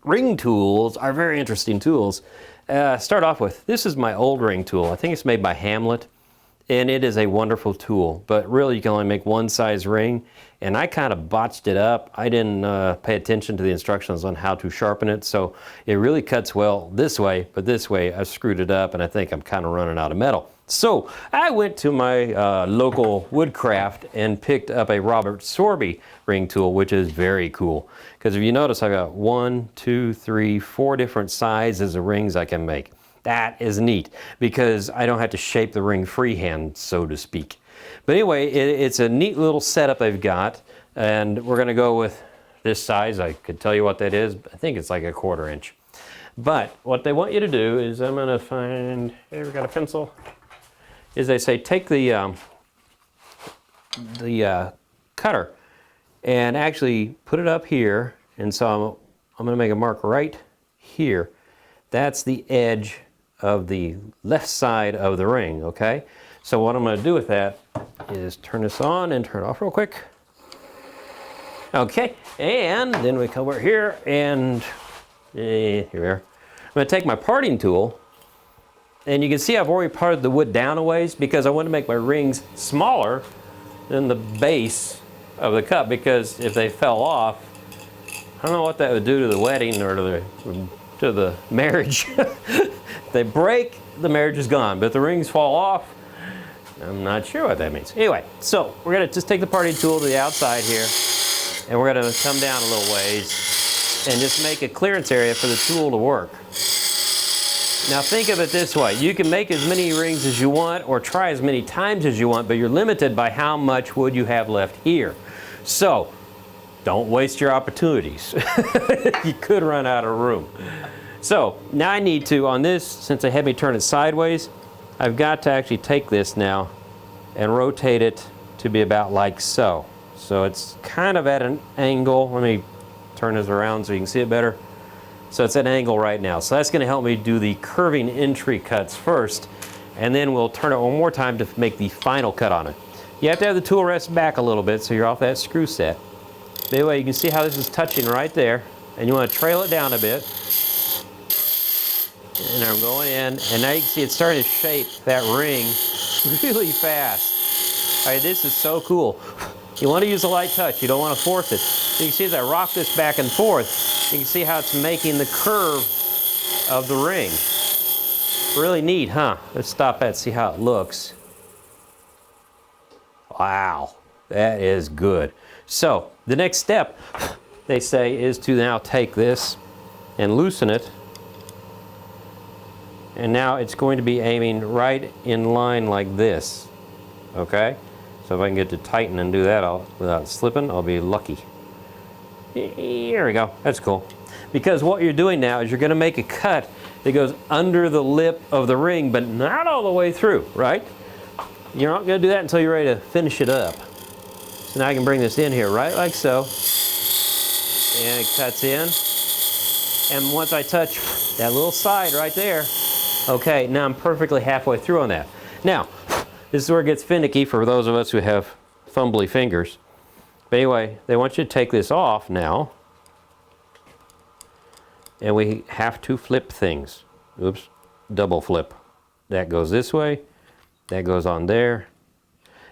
ring tools are very interesting tools. Start off with, this is my old ring tool. I think it's made by Hamlet, and it is a wonderful tool, but really you can only make one size ring, and I kind of botched it up. I didn't pay attention to the instructions on how to sharpen it, so it really cuts well this way, but this way I screwed it up, and I think I'm kind of running out of metal. So I went to my local Woodcraft and picked up a Robert Sorby ring tool, which is very cool. Because if you notice, I got 1, 2, 3, 4 different sizes of rings I can make. That is neat because I don't have to shape the ring freehand, so to speak. But anyway, it's a neat little setup I've got, and we're going to go with this size. I could tell you what that is. I think it's like a 1/4 inch. But what they want you to do is, I'm going to find, here we got a pencil, is they say take the cutter and actually put it up here, and so I'm going to make a mark right here. That's the edge of the left side of the ring, okay? So what I'm going to do with that is turn this on and turn it off real quick. Okay, and then we come over here and here we are. I'm going to take my parting tool, and you can see I've already parted the wood down a ways because I want to make my rings smaller than the base of the cup, because if they fell off, I don't know what that would do to the wedding or to the marriage. If they break, the marriage is gone, but if the rings fall off, I'm not sure what that means. Anyway, so we're going to just take the parting tool to the outside here, and we're going to come down a little ways and just make a clearance area for the tool to work. Now think of it this way. You can make as many rings as you want or try as many times as you want, but you're limited by how much wood you have left here. So don't waste your opportunities. You could run out of room. So now I need to, on this, since they had me turn it sideways, I've got to actually take this now and rotate it to be about like so. So it's kind of at an angle. Let me turn this around so you can see it better. So it's at an angle right now. So that's going to help me do the curving entry cuts first, and then we'll turn it one more time to make the final cut on it. You have to have the tool rest back a little bit so you're off that screw set. But anyway, you can see how this is touching right there, and you want to trail it down a bit. And I'm going in, and now you can see it's starting to shape that ring really fast. All right, this is so cool. You want to use a light touch. You don't want to force it. You can see as I rock this back and forth, you can see how it's making the curve of the ring. Really neat, huh? Let's stop that and see how it looks. Wow, that is good. So the next step, they say, is to now take this and loosen it. And now it's going to be aiming right in line like this, okay? So if I can get to tighten and do that without slipping, I'll be lucky. Here we go, that's cool. Because what you're doing now is you're gonna make a cut that goes under the lip of the ring, but not all the way through, right? You're not gonna do that until you're ready to finish it up. So now I can bring this in here, right like so. And it cuts in. And once I touch that little side right there, okay, now I'm perfectly halfway through on that. Now, this is where it gets finicky for those of us who have fumbly fingers. But anyway, they want you to take this off now. And we have to flip things. Oops, double flip. That goes this way, that goes on there.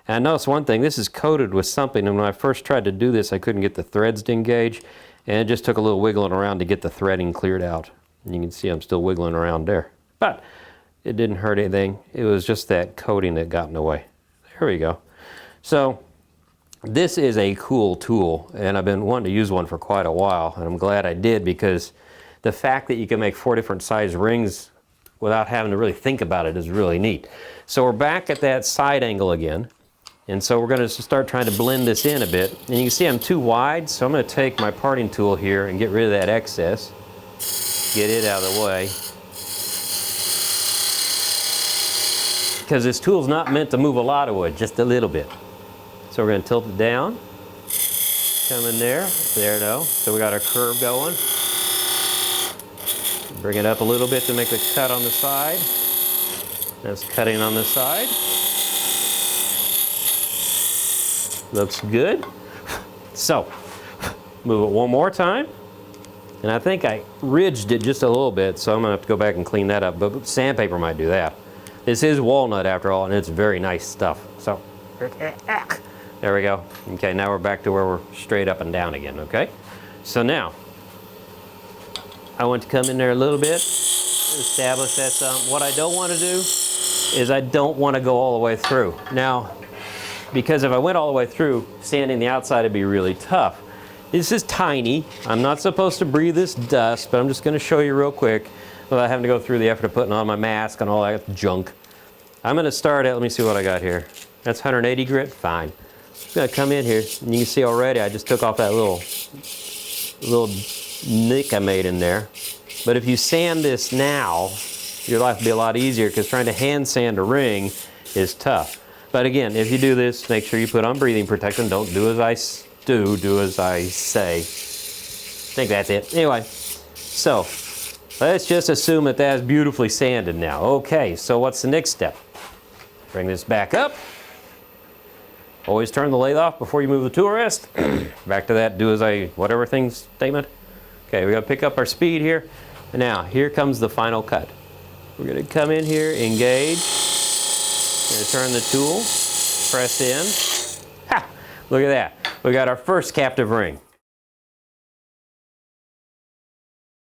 And I noticed one thing, this is coated with something, and when I first tried to do this, I couldn't get the threads to engage, and it just took a little wiggling around to get the threading cleared out. And you can see I'm still wiggling around there. But it didn't hurt anything. It was just that coating that got in the way. There we go. So this is a cool tool, and I've been wanting to use one for quite a while, and I'm glad I did, because the fact that you can make 4 different size rings without having to really think about it is really neat. So we're back at that side angle again, and so we're going to start trying to blend this in a bit. And you can see I'm too wide, so I'm going to take my parting tool here and get rid of that excess, get it out of the way. Because this tool's not meant to move a lot of wood, just a little bit. So we're going to tilt it down, come in there, there no. So we got our curve going. Bring it up a little bit to make the cut on the side. That's cutting on the side. Looks good. So, move it one more time. And I think I ridged it just a little bit, so I'm gonna have to go back and clean that up, but sandpaper might do that. This is walnut after all, and it's very nice stuff. So, there we go. Okay, now we're back to where we're straight up and down again, okay? So now, I want to come in there a little bit, establish that some. What I don't want to do is I don't want to go all the way through. Now, because if I went all the way through, sanding the outside would be really tough. This is tiny. I'm not supposed to breathe this dust, but I'm just going to show you real quick without having to go through the effort of putting on my mask and all that junk. I'm going to start at, let me see what I got here. That's 180 grit, fine. I'm going to come in here, and you can see already I just took off that little nick I made in there. But if you sand this now, your life will be a lot easier because trying to hand sand a ring is tough. But again, if you do this, make sure you put on breathing protection. Don't do as I do as I say. I think that's it. Anyway, so let's just assume that that's beautifully sanded now. Okay, so what's the next step? Bring this back up. Always turn the lathe off before you move the tool rest. Back to that do as I whatever thing statement. Okay, we gotta pick up our speed here. And now, here comes the final cut. We're gonna come in here, engage. Gonna turn the tool, press in. Ha! Look at that. We got our first captive ring.